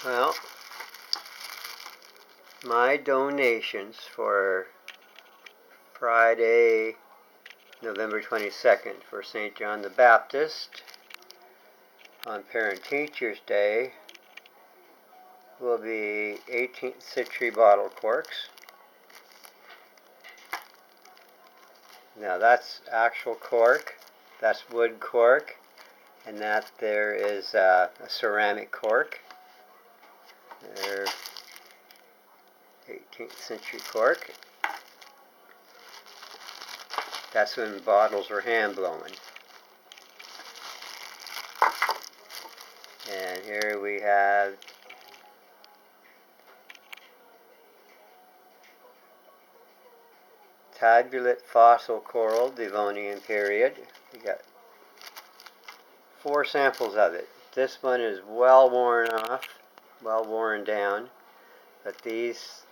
Well, my donations for Friday, November 22nd for St. John the Baptist on Parent Teachers Day will be 18th century bottle corks. Now that's actual cork, that's wood cork, and that there is a ceramic cork. They're 18th century cork. That's when bottles were hand blown. And here we have tabulate fossil coral, Devonian period. We got 4 samples of it. This one is well worn off, well worn down, but these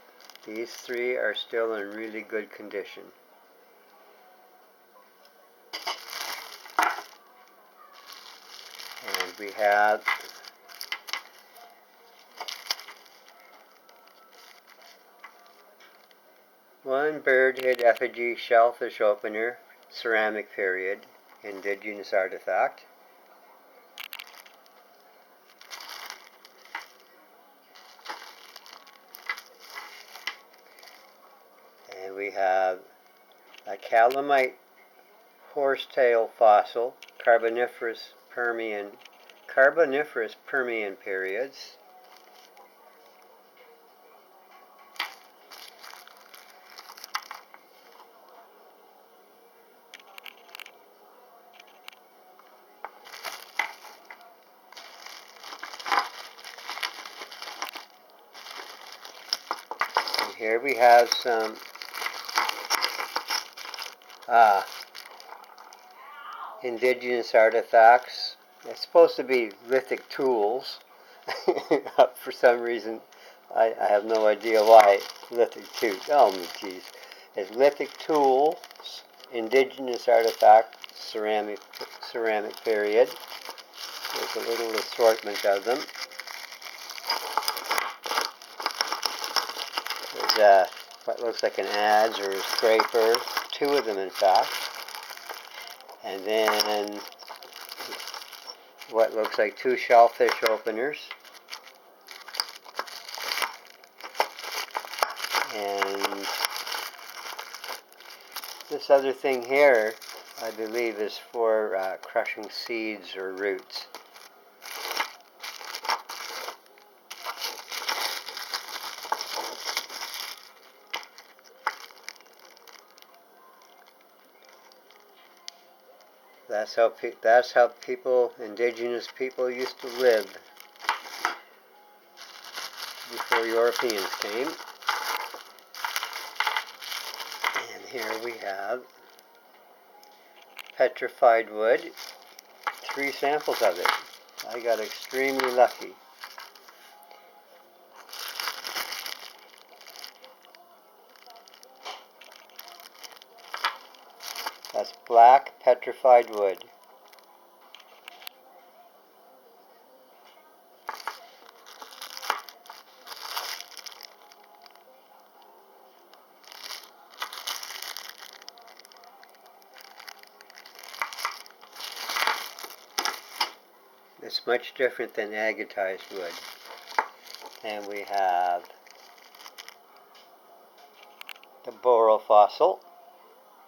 3 are still in really good condition. And we have one birdhead effigy shellfish opener, ceramic period, indigenous artifact. And we have a calamite horsetail fossil, Carboniferous Permian periods. And here we have some indigenous artifacts. It's supposed to be lithic tools. For some reason, I have no idea why. Lithic tools. Oh, geez. It's lithic tools, indigenous artifact, ceramic period. There's a little assortment of them. There's what looks like an adze or a scraper. 2 of them, in fact. And then what looks like 2 shellfish openers. And this other thing here, I believe, is for crushing seeds or roots. That's how indigenous people used to live before Europeans came. And here we have petrified wood, 3 samples of it. I got extremely lucky. That's black petrified wood. It's much different than agatized wood. And we have the burrow fossil,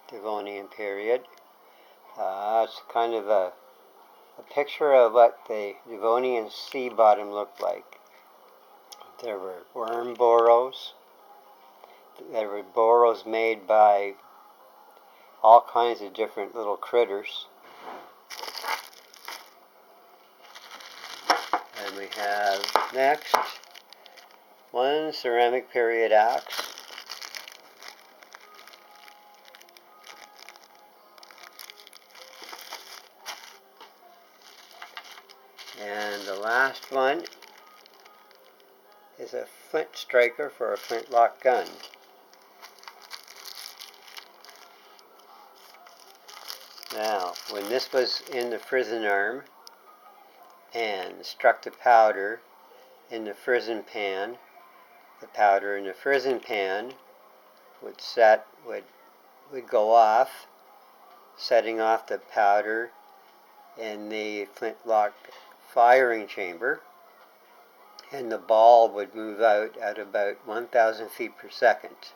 Devonian period. It's kind of a picture of what the Devonian sea bottom looked like. There were worm burrows. There were burrows made by all kinds of different little critters. And we have next 1 ceramic period axe. And the last one is a flint striker for a flintlock gun. Now, when this was in the frizzen arm and struck the powder, in the frizzen pan. The powder in the frizzen pan would go off, setting off the powder in the flintlock firing chamber, and the ball would move out at about 1,000 feet per second.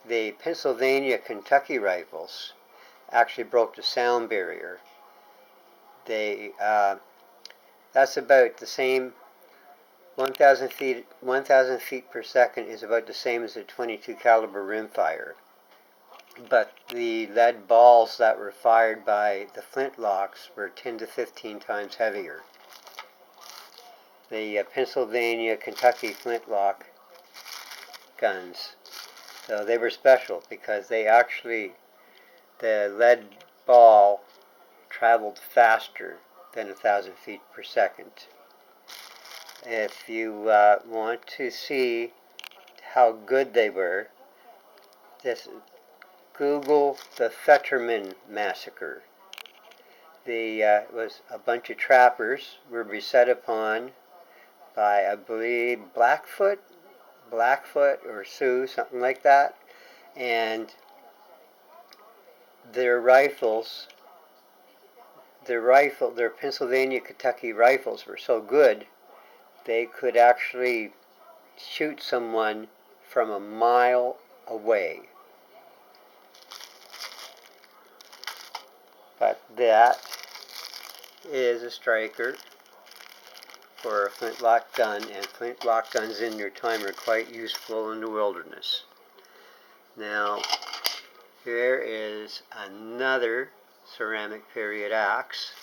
The Pennsylvania Kentucky rifles actually broke the sound barrier. That's about the same. 1,000 feet per second is about the same as a .22 caliber rimfire. But the lead balls that were fired by the flintlocks were 10 to 15 times heavier. The Pennsylvania Kentucky flintlock guns, so they were special because the lead ball traveled faster than 1,000 feet per second. If you want to see how good they were, just Google the Fetterman Massacre. It was a bunch of trappers were beset upon by, I believe, Blackfoot or Sioux, something like that, and their Pennsylvania Kentucky rifles were so good they could actually shoot someone from a mile away. But that is a striker for a flintlock gun, and flintlock guns in their time are quite useful in the wilderness. Now, here is another ceramic period axe.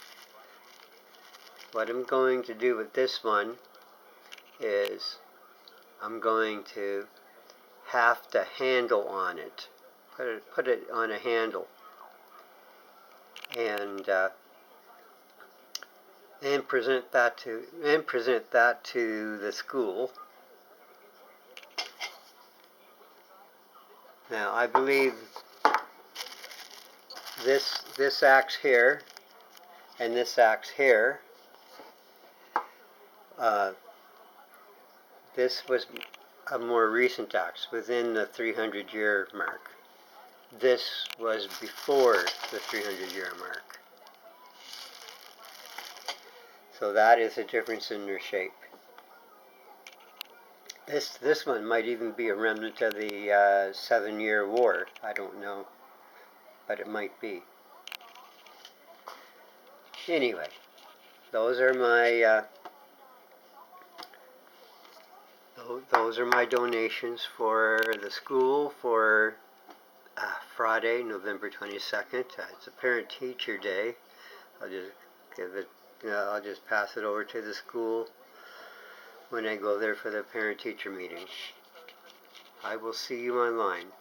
What I'm going to do with this one is I'm going to have the handle on it. Put it on a handle, and present that to the school. Now, I believe this axe here and this axe here, this was a more recent axe, within the 300-year mark. This was before the 300-year mark. So that is a difference in their shape. This one might even be a remnant of the 7-Year War. I don't know, but it might be. Anyway, those are my donations for the school for Friday, November 22nd. It's a Parent-Teacher Day. I'll just pass it over to the school when I go there for the parent-teacher meeting. I will see you online.